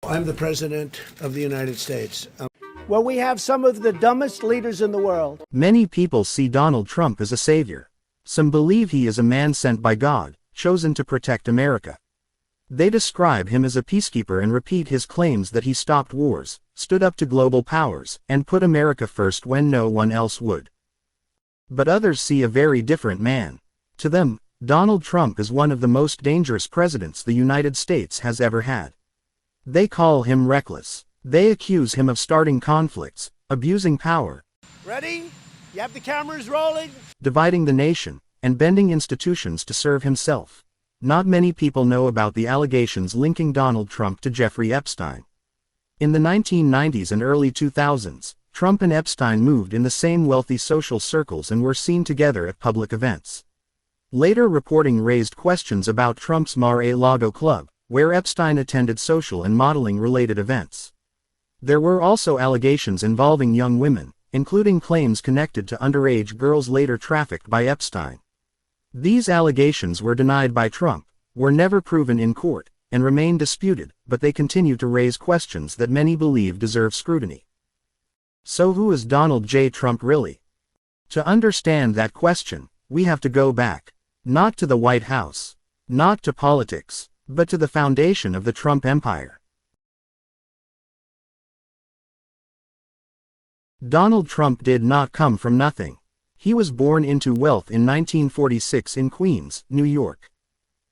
I'm the President of the United States. Well, we have some of the dumbest leaders in the world. Many people see Donald Trump as a savior. Some believe he is a man sent by God, chosen to protect America. They describe him as a peacekeeper and repeat his claims that he stopped wars, stood up to global powers, and put America first when no one else would. But others see a very different man. To them, Donald Trump is one of the most dangerous presidents the United States has ever had. They call him reckless. They accuse him of starting conflicts, abusing power. Ready? You have the cameras rolling? Dividing the nation, and bending institutions to serve himself. Not many people know about the allegations linking Donald Trump to Jeffrey Epstein. In the 1990s and early 2000s, Trump and Epstein moved in the same wealthy social circles and were seen together at public events. Later reporting raised questions about Trump's Mar-a-Lago club, where Epstein attended social and modeling-related events. There were also allegations involving young women, including claims connected to underage girls later trafficked by Epstein. These allegations were denied by Trump, were never proven in court, and remain disputed, but they continue to raise questions that many believe deserve scrutiny. So who is Donald J. Trump really? To understand that question, we have to go back. Not to the White House. Not to politics, but to the foundation of the Trump empire. Donald Trump did not come from nothing. He was born into wealth in 1946 in Queens, New York.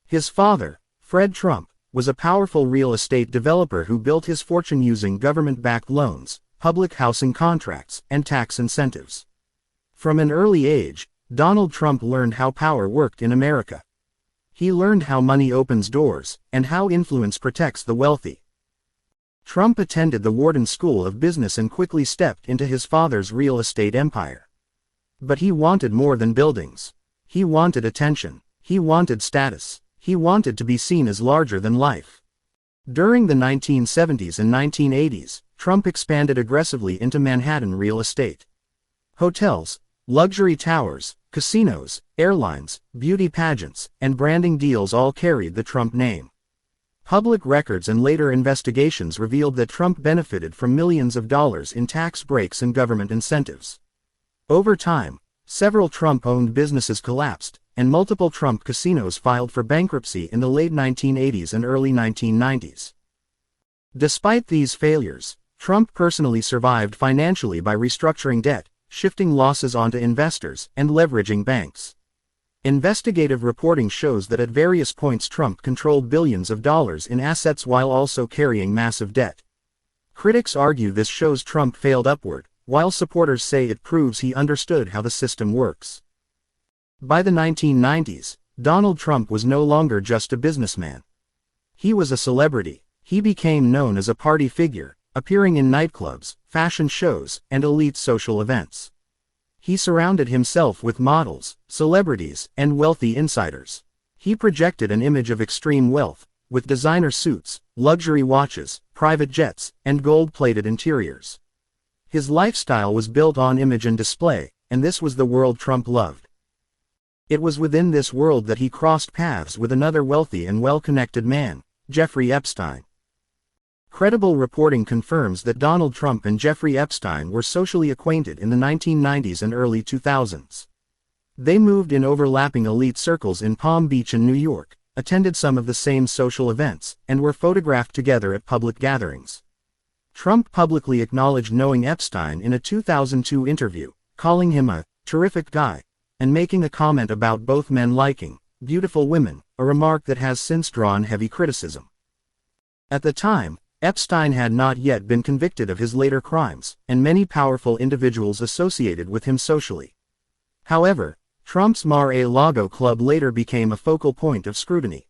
His father, Fred Trump, was a powerful real estate developer who built his fortune using government-backed loans, public housing contracts, and tax incentives. From an early age, Donald Trump learned how power worked in America. He learned how money opens doors, and how influence protects the wealthy. Trump attended the Wharton School of Business and quickly stepped into his father's real estate empire. But he wanted more than buildings. He wanted attention. He wanted status. He wanted to be seen as larger than life. During the 1970s and 1980s, Trump expanded aggressively into Manhattan real estate. Hotels, luxury towers, casinos, airlines, beauty pageants, and branding deals all carried the Trump name. Public records and later investigations revealed that Trump benefited from millions of dollars in tax breaks and government incentives. Over time, several Trump-owned businesses collapsed, and multiple Trump casinos filed for bankruptcy in the late 1980s and early 1990s. Despite these failures, Trump personally survived financially by restructuring debt, shifting losses onto investors, and leveraging banks. Investigative reporting shows that at various points Trump controlled billions of dollars in assets while also carrying massive debt. Critics argue this shows Trump failed upward, while supporters say it proves he understood how the system works. By the 1990s, Donald Trump was no longer just a businessman. He was a celebrity. He became known as a party figure, appearing in nightclubs, fashion shows, and elite social events. He surrounded himself with models, celebrities, and wealthy insiders. He projected an image of extreme wealth, with designer suits, luxury watches, private jets, and gold-plated interiors. His lifestyle was built on image and display, and this was the world Trump loved. It was within this world that he crossed paths with another wealthy and well-connected man, Jeffrey Epstein. Credible reporting confirms that Donald Trump and Jeffrey Epstein were socially acquainted in the 1990s and early 2000s. They moved in overlapping elite circles in Palm Beach and New York, attended some of the same social events, and were photographed together at public gatherings. Trump publicly acknowledged knowing Epstein in a 2002 interview, calling him a terrific guy, and making a comment about both men liking beautiful women, a remark that has since drawn heavy criticism. At the time, Epstein had not yet been convicted of his later crimes, and many powerful individuals associated with him socially. However, Trump's Mar-a-Lago club later became a focal point of scrutiny.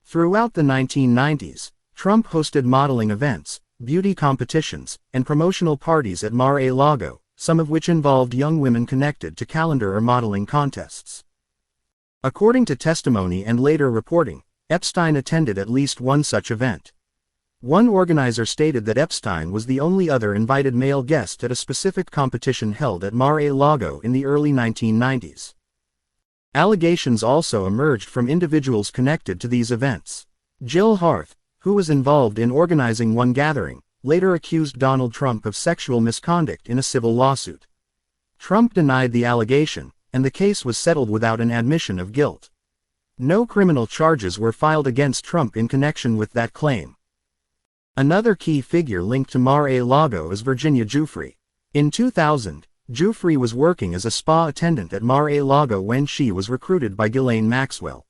Throughout the 1990s, Trump hosted modeling events, beauty competitions, and promotional parties at Mar-a-Lago, some of which involved young women connected to calendar or modeling contests. According to testimony and later reporting, Epstein attended at least one such event. One organizer stated that Epstein was the only other invited male guest at a specific competition held at Mar-a-Lago in the early 1990s. Allegations also emerged from individuals connected to these events. Jill Harth, who was involved in organizing one gathering, later accused Donald Trump of sexual misconduct in a civil lawsuit. Trump denied the allegation, and the case was settled without an admission of guilt. No criminal charges were filed against Trump in connection with that claim. Another key figure linked to Mar-a-Lago is Virginia Giuffre. In 2000, Giuffre was working as a spa attendant at Mar-a-Lago when she was recruited by Ghislaine Maxwell.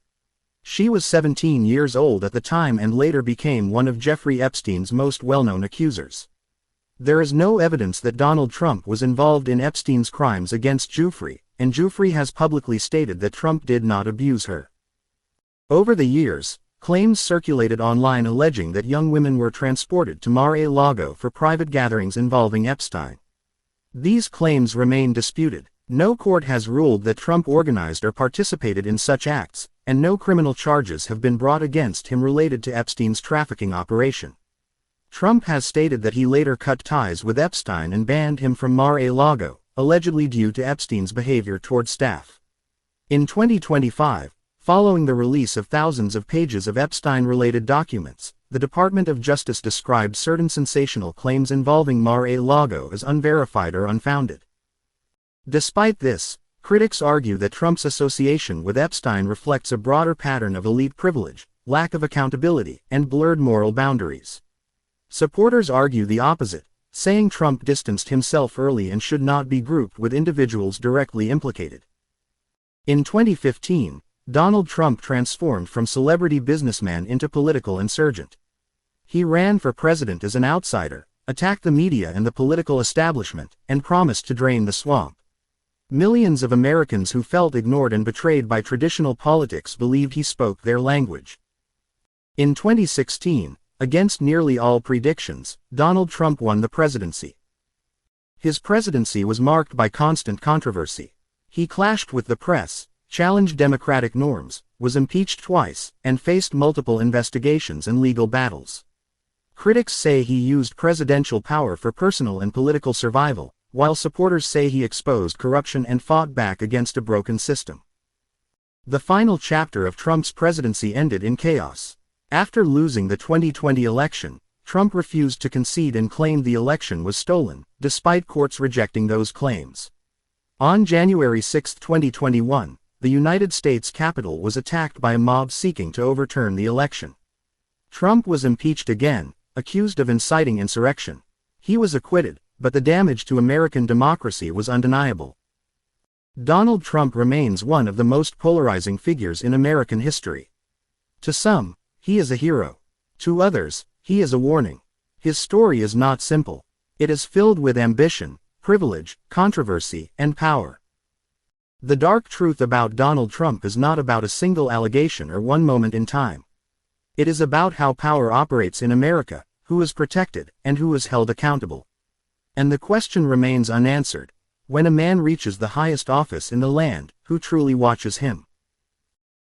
She was 17 years old at the time and later became one of Jeffrey Epstein's most well-known accusers. There is no evidence that Donald Trump was involved in Epstein's crimes against Giuffre, and Giuffre has publicly stated that Trump did not abuse her. Over the years, claims circulated online alleging that young women were transported to Mar-a-Lago for private gatherings involving Epstein. These claims remain disputed. No court has ruled that Trump organized or participated in such acts, and no criminal charges have been brought against him related to Epstein's trafficking operation. Trump has stated that he later cut ties with Epstein and banned him from Mar-a-Lago, allegedly due to Epstein's behavior toward staff. In 2025, following the release of thousands of pages of Epstein-related documents, the Department of Justice described certain sensational claims involving Mar-a-Lago as unverified or unfounded. Despite this, critics argue that Trump's association with Epstein reflects a broader pattern of elite privilege, lack of accountability, and blurred moral boundaries. Supporters argue the opposite, saying Trump distanced himself early and should not be grouped with individuals directly implicated. In 2015, Donald Trump transformed from celebrity businessman into political insurgent. He ran for president as an outsider, attacked the media and the political establishment, and promised to drain the swamp. Millions of Americans who felt ignored and betrayed by traditional politics believed he spoke their language. In 2016, against nearly all predictions, Donald Trump won the presidency. His presidency was marked by constant controversy. He clashed with the press, challenged democratic norms, was impeached twice, and faced multiple investigations and legal battles. Critics say he used presidential power for personal and political survival, while supporters say he exposed corruption and fought back against a broken system. The final chapter of Trump's presidency ended in chaos. After losing the 2020 election, Trump refused to concede and claimed the election was stolen, despite courts rejecting those claims. On January 6, 2021, the United States Capitol was attacked by a mob seeking to overturn the election. Trump was impeached again, accused of inciting insurrection. He was acquitted, but the damage to American democracy was undeniable. Donald Trump remains one of the most polarizing figures in American history. To some, he is a hero. To others, he is a warning. His story is not simple. It is filled with ambition, privilege, controversy, and power. The dark truth about Donald Trump is not about a single allegation or one moment in time. It is about how power operates in America, who is protected, and who is held accountable. And the question remains unanswered: when a man reaches the highest office in the land, who truly watches him?